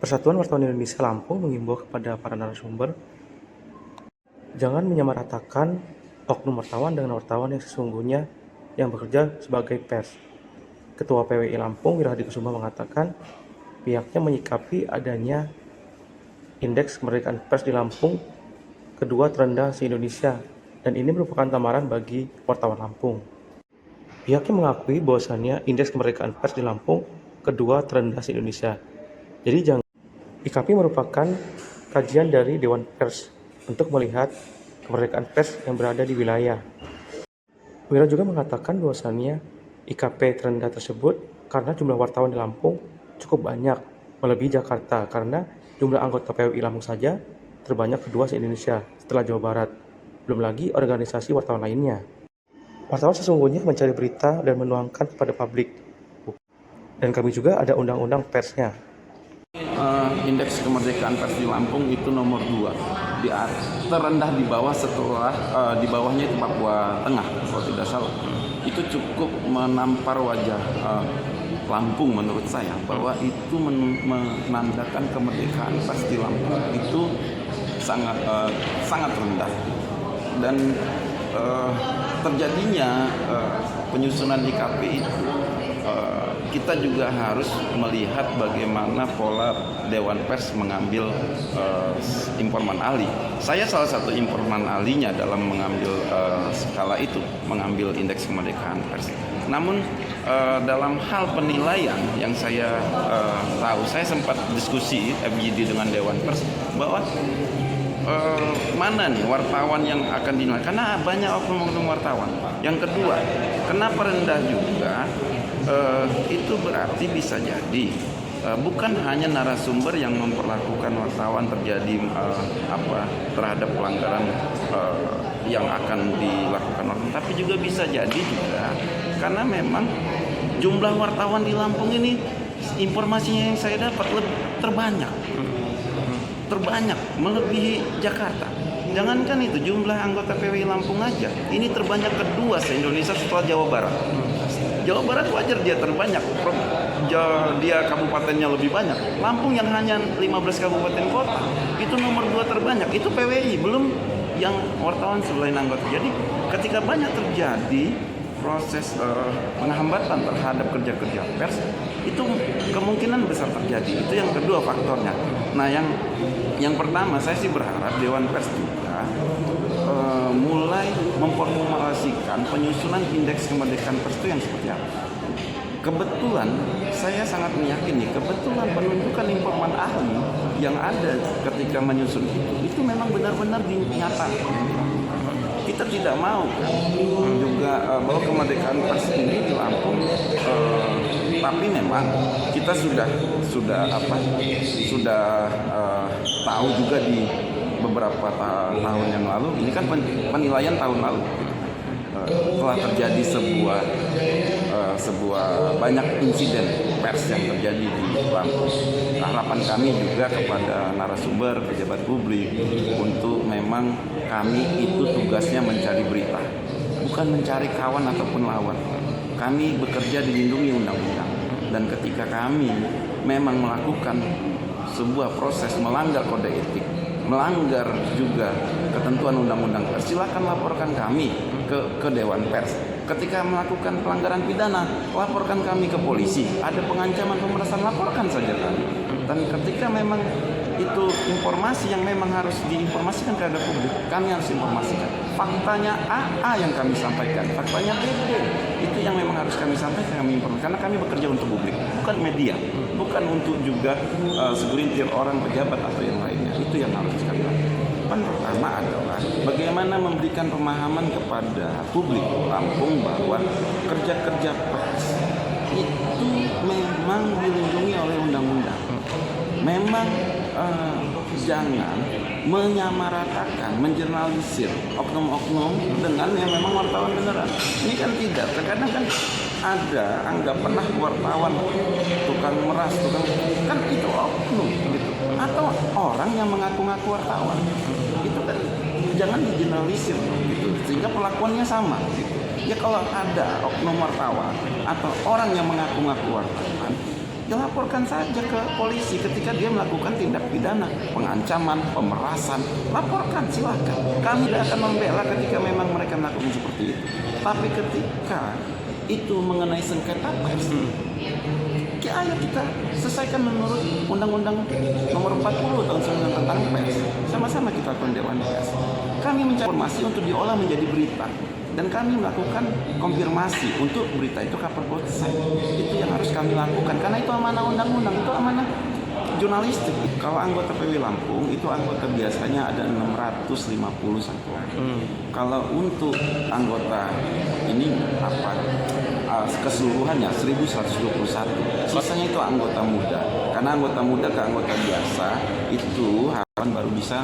Persatuan Wartawan Indonesia Lampung mengimbau kepada para narasumber jangan menyamaratakan oknum wartawan dengan wartawan yang sesungguhnya yang bekerja sebagai pers. Ketua PWI Lampung, Wirahadi Kusuma, mengatakan pihaknya menyikapi adanya indeks kemerdekaan pers di Lampung kedua terendah se-Indonesia dan ini merupakan tamparan bagi wartawan Lampung. Pihaknya mengakui bahwasannya indeks kemerdekaan pers di Lampung kedua terendah se-Indonesia. Jadi jangan IKP merupakan kajian dari Dewan Pers untuk melihat kemerdekaan pers yang berada di wilayah. Wira juga mengatakan bahwasannya IKP terendah tersebut karena jumlah wartawan di Lampung cukup banyak, melebihi Jakarta karena jumlah anggota PWI Lampung saja terbanyak kedua se-Indonesia setelah Jawa Barat, belum lagi organisasi wartawan lainnya. Wartawan sesungguhnya mencari berita dan menuangkan kepada publik. Dan kami juga ada undang-undang persnya. Indeks kemerdekaan pers di Lampung itu nomor 2, terendah di bawah setelah di bawahnya itu Papua Tengah kalau tidak salah. Itu cukup menampar wajah Lampung menurut saya bahwa itu menandakan kemerdekaan pers di Lampung itu sangat rendah dan terjadinya penyusunan IKP itu kita juga harus melihat bagaimana pola Dewan Pers mengambil informan ahli. Saya salah satu informan ahlinya dalam mengambil skala itu, mengambil indeks kemerdekaan pers. Namun dalam hal penilaian yang saya tahu, saya sempat diskusi FGD dengan Dewan Pers bahwa mana nih wartawan yang akan dinilai, karena banyak oknum-oknum wartawan. Yang kedua, kenapa rendah juga? Itu berarti bisa jadi bukan hanya narasumber yang memperlakukan wartawan terjadi terhadap pelanggaran yang akan dilakukan wartawan, tapi juga bisa jadi juga karena memang jumlah wartawan di Lampung ini informasinya yang saya dapat terbanyak melebihi Jakarta. Jangankan itu, jumlah anggota PWI Lampung aja ini terbanyak kedua se-Indonesia setelah Jawa Barat. Jawa Barat wajar dia terbanyak, dia kabupatennya lebih banyak. Lampung yang hanya 15 kabupaten kota itu nomor 2 terbanyak, itu PWI, belum yang wartawan selain anggota. Jadi ketika banyak terjadi proses penghambatan terhadap kerja-kerja pers, itu kemungkinan besar terjadi. Itu yang kedua faktornya. Nah, yang pertama saya sih berharap Dewan Pers juga mulai memformulasikan penyusunan indeks kemerdekaan pers itu yang seperti apa. Kebetulan saya sangat meyakini kebetulan penunjukan informan ahli yang ada ketika menyusun itu memang benar-benar dinyatakan. Kita tidak mau juga bahwa kemerdekaan pers ini di Lampung, tapi memang kita sudah tahu juga di beberapa tahun yang lalu, ini kan penilaian tahun lalu, telah terjadi sebuah banyak insiden pers yang terjadi di Lampung. Harapan kami juga kepada narasumber, pejabat publik, untuk memang kami itu tugasnya mencari berita, bukan mencari kawan ataupun lawan. Kami bekerja dilindungi undang-undang, dan ketika kami memang melakukan sebuah proses melanggar kode etik, melanggar juga ketentuan undang-undang pers, silakan laporkan kami ke Dewan Pers. Ketika melakukan pelanggaran pidana, laporkan kami ke polisi. Ada pengancaman pemerasan, laporkan saja kami. Dan ketika memang itu informasi yang memang harus diinformasikan kepada publik, kami harus informasikan. Faktanya A yang kami sampaikan, faktanya B. Itu yang memang harus kami sampaikan, kami informasikan. Karena kami bekerja untuk publik, bukan media, bukan untuk juga segelintir orang, pejabat atau yang lainnya. Itu yang harus kami lakukan. Pertama adalah bagaimana memberikan pemahaman kepada publik Lampung bahwa kerja-kerja pers itu memang dilindungi oleh undang-undang. Memang jangan menyamaratakan, menjernalisir oknum-oknum dengan yang memang wartawan beneran. Ini kan tidak. Terkadang kan ada anggapan wartawan tukang meras, kan itu oknum gitu. Atau orang yang mengaku-ngaku wartawan. Itu kan jangan digeneralisir gitu. Sehingga perlakuannya sama gitu. Ya kalau ada oknum wartawan atau orang yang mengaku-ngaku wartawan, ya laporkan saja ke polisi ketika dia melakukan tindak pidana, pengancaman, pemerasan, laporkan silahkan. Kami tidak akan membela ketika memang mereka melakukan seperti itu. Tapi ketika itu mengenai sengketa pers, ayo kita selesaikan menurut Undang-Undang Nomor 40 Tahun 19 tentang pers. Sama-sama kita lakukan Dewan Pers. Kami mencari informasi untuk diolah menjadi berita. Dan kami melakukan konfirmasi untuk berita itu kapan selesai. Itu yang harus kami lakukan karena itu amanah undang-undang, itu amanah jurnalistik. Kalau anggota PW Lampung itu anggota biasanya ada 650 satuan. Kalau untuk anggota ini keseluruhannya 1121. Sisanya itu anggota muda. Karena anggota muda ke anggota biasa itu harapan baru bisa